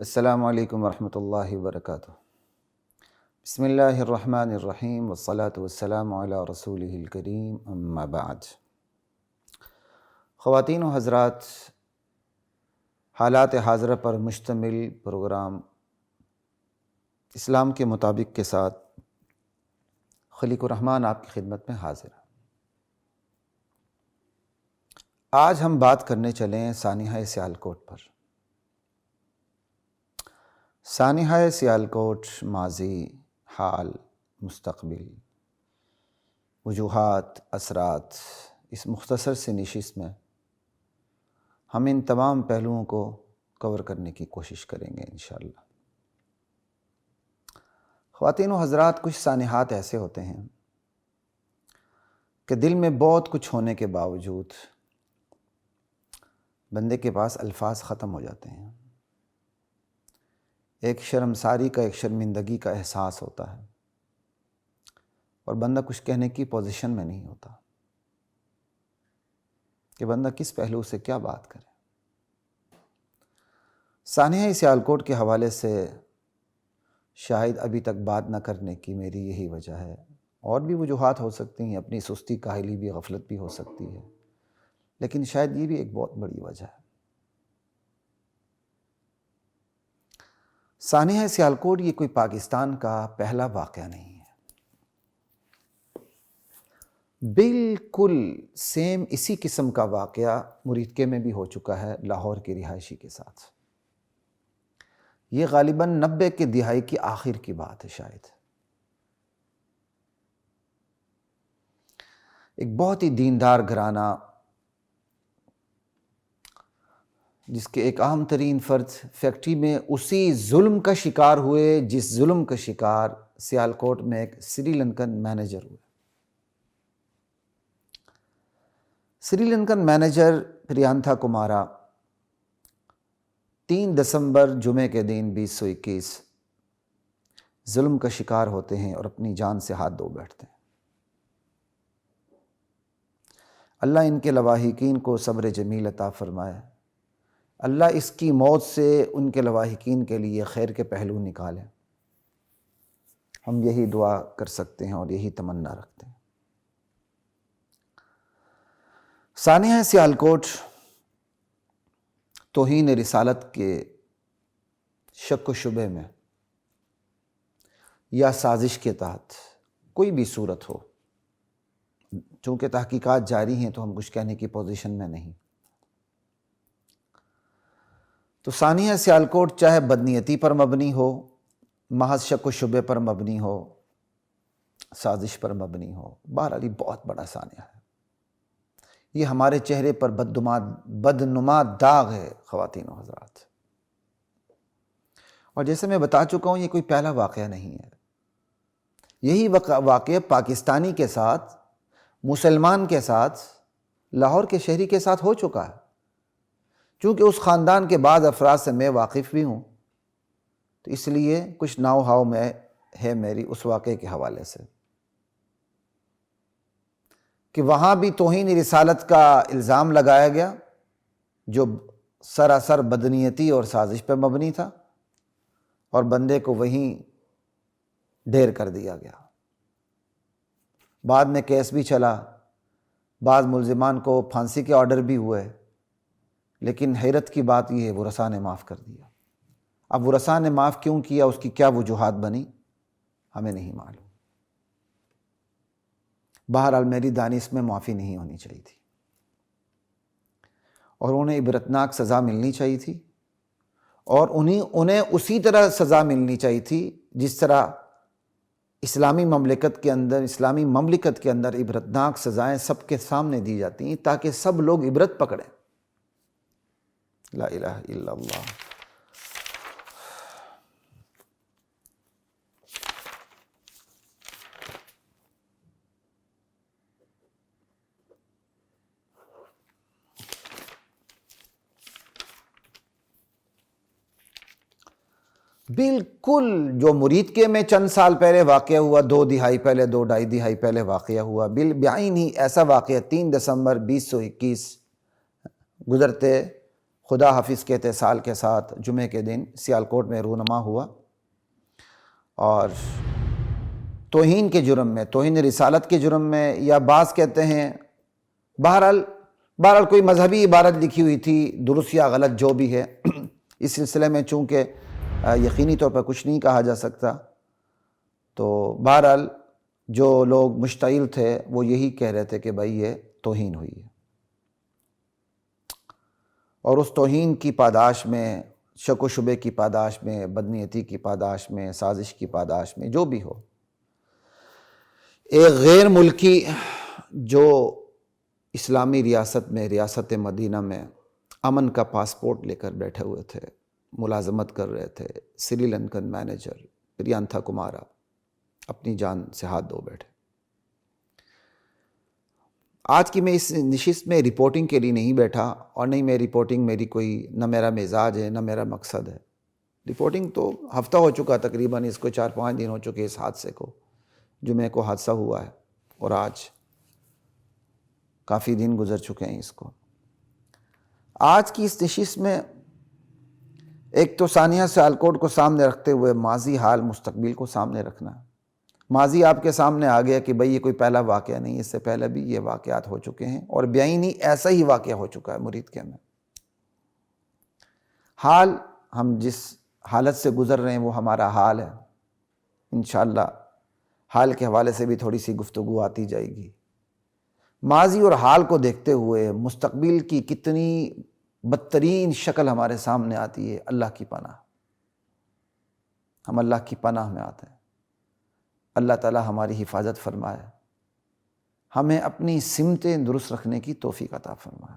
السلام علیکم ورحمۃ اللہ وبرکاتہ۔ بسم اللہ الرحمن الرحیم والصلاة والسلام علی رسولہ الکریم، اما بعد۔ خواتین و حضرات، حالات حاضرہ پر مشتمل پروگرام اسلام کے مطابق کے ساتھ خلیق الرحمن آپ کی خدمت میں حاضر ہے۔ آج ہم بات کرنے چلے ہیں سانحہ سیالکوٹ پر۔ سانحہ سیالکوٹ ماضی، حال، مستقبل، وجوہات، اثرات، اس مختصر سی نشست میں ہم ان تمام پہلوؤں کو کور کرنے کی کوشش کریں گے انشاءاللہ۔ خواتین و حضرات، کچھ سانحات ایسے ہوتے ہیں کہ دل میں بہت کچھ ہونے کے باوجود بندے کے پاس الفاظ ختم ہو جاتے ہیں۔ ایک شرمساری کا، ایک شرمندگی کا احساس ہوتا ہے اور بندہ کچھ کہنے کی پوزیشن میں نہیں ہوتا کہ بندہ کس پہلو سے کیا بات کرے۔ سانحہ سیالکوٹ کے حوالے سے شاید ابھی تک بات نہ کرنے کی میری یہی وجہ ہے، اور بھی وجوہات ہو سکتی ہیں، اپنی سستی، کاہلی بھی، غفلت بھی ہو سکتی ہے، لیکن شاید یہ بھی ایک بہت بڑی وجہ ہے۔ سانحہ سیالکوٹ یہ کوئی پاکستان کا پہلا واقعہ نہیں ہے، بالکل سیم اسی قسم کا واقعہ مریدکے میں بھی ہو چکا ہے لاہور کی رہائشی کے ساتھ۔ یہ غالباً 90 کے دہائی کی آخر کی بات ہے شاید۔ ایک بہت ہی دیندار گھرانہ، جس کے ایک اہم ترین فرد فیکٹری میں اسی ظلم کا شکار ہوئے جس ظلم کا شکار سیالکوٹ میں ایک سری لنکن مینیجر ہوئے۔ سری لنکن مینیجر پریانتھا کمارا 3 دسمبر جمعے کے دن 2021 ظلم کا شکار ہوتے ہیں اور اپنی جان سے ہاتھ دھو بیٹھتے ہیں۔ اللہ ان کے لواحقین کو صبر جمیل عطا فرمائے۔ اللہ اس کی موت سے ان کے لواحقین کے لیے خیر کے پہلو نکالے۔ ہم یہی دعا کر سکتے ہیں اور یہی تمنا رکھتے ہیں۔ سانحہ سیالکوٹ توہین رسالت کے شک و شبہ میں یا سازش کے تحت کوئی بھی صورت ہو، چونکہ تحقیقات جاری ہیں تو ہم کچھ کہنے کی پوزیشن میں نہیں، تو سانحہ سیالکوٹ چاہے بدنیتی پر مبنی ہو، محض شک و شبہ پر مبنی ہو، سازش پر مبنی ہو، بہرحال یہ بہت بڑا سانحہ ہے۔ یہ ہمارے چہرے پر بدنما داغ ہے خواتین و حضرات، اور جیسے میں بتا چکا ہوں یہ کوئی پہلا واقعہ نہیں ہے۔ یہی واقعہ پاکستانی کے ساتھ، مسلمان کے ساتھ، لاہور کے شہری کے ساتھ ہو چکا ہے۔ چونکہ اس خاندان کے بعض افراد سے میں واقف بھی ہوں، تو اس لیے کچھ ناؤ ہاؤ میں ہے میری اس واقعے کے حوالے سے، کہ وہاں بھی توہین رسالت کا الزام لگایا گیا جو سراسر بدنیتی اور سازش پر مبنی تھا، اور بندے کو وہیں ڈھیر کر دیا گیا۔ بعد میں کیس بھی چلا، بعض ملزمان کو پھانسی کے آرڈر بھی ہوئے، لیکن حیرت کی بات یہ ہے ورثاء نے معاف کر دیا۔ اب ورثاء نے معاف کیوں کیا، اس کی کیا وجوہات بنی، ہمیں نہیں معلوم۔ بہرحال میری دانش میں معافی نہیں ہونی چاہیے تھی، اور انہیں عبرتناک سزا ملنی چاہیے تھی، اور انہیں اسی طرح سزا ملنی چاہیے تھی جس طرح اسلامی مملکت کے اندر عبرتناک سزائیں سب کے سامنے دی جاتی ہیں، تاکہ سب لوگ عبرت پکڑیں۔ لا الہ الا اللہ۔ بالکل جو مریدکے میں چند سال پہلے واقعہ ہوا، 2 دہائی پہلے، 2.5 دہائی پہلے واقعہ ہوا، بالبعین ہی ایسا واقعہ 3 دسمبر 2021 گزرتے خدا حافظ کے اتصال کے ساتھ جمعے کے دن سیالکوٹ میں رونما ہوا، اور توہین کے جرم میں، توہین رسالت کے جرم میں، یا بعض کہتے ہیں بہرحال کوئی مذہبی عبارت لکھی ہوئی تھی، درست یا غلط جو بھی ہے، اس سلسلے میں چونکہ یقینی طور پر کچھ نہیں کہا جا سکتا، تو بہرحال جو لوگ مشتعل تھے وہ یہی کہہ رہے تھے کہ بھائی یہ توہین ہوئی ہے، اور اس توہین کی پاداش میں، شک و شبے کی پاداش میں، بدنیتی کی پاداش میں، سازش کی پاداش میں، جو بھی ہو، ایک غیر ملکی جو اسلامی ریاست میں، ریاست مدینہ میں امن کا پاسپورٹ لے کر بیٹھے ہوئے تھے، ملازمت کر رہے تھے، سری لنکن مینیجر پریانتھا کمارا، اپنی جان سے ہاتھ دھو بیٹھے۔ آج کی میں اس نشست میں رپورٹنگ کے لیے نہیں بیٹھا، اور نہیں میں رپورٹنگ میری کوئی، نہ میرا مزاج ہے، نہ میرا مقصد ہے۔ رپورٹنگ تو ہفتہ ہو چکا تقریباً، اس کو 4-5 دن ہو چکے اس حادثے کو، جمعے کو حادثہ ہوا ہے، اور آج کافی دن گزر چکے ہیں اس کو۔ آج کی اس نشست میں ایک تو ثانیہ سیالکوٹ کو سامنے رکھتے ہوئے ماضی، حال، مستقبل کو سامنے رکھنا ہے۔ ماضی آپ کے سامنے آ گیا کہ بھئی یہ کوئی پہلا واقعہ نہیں، اس سے پہلے بھی یہ واقعات ہو چکے ہیں، اور بیائی ایسا ہی واقعہ ہو چکا ہے مرید کے میں۔ حال، ہم جس حالت سے گزر رہے ہیں وہ ہمارا حال ہے، انشاءاللہ حال کے حوالے سے بھی تھوڑی سی گفتگو آتی جائے گی۔ ماضی اور حال کو دیکھتے ہوئے مستقبل کی کتنی بدترین شکل ہمارے سامنے آتی ہے، اللہ کی پناہ، ہم اللہ کی پناہ میں آتے ہیں۔ اللہ تعالی ہماری حفاظت فرمائے، ہمیں اپنی سمتیں درست رکھنے کی توفیق عطا فرمائے۔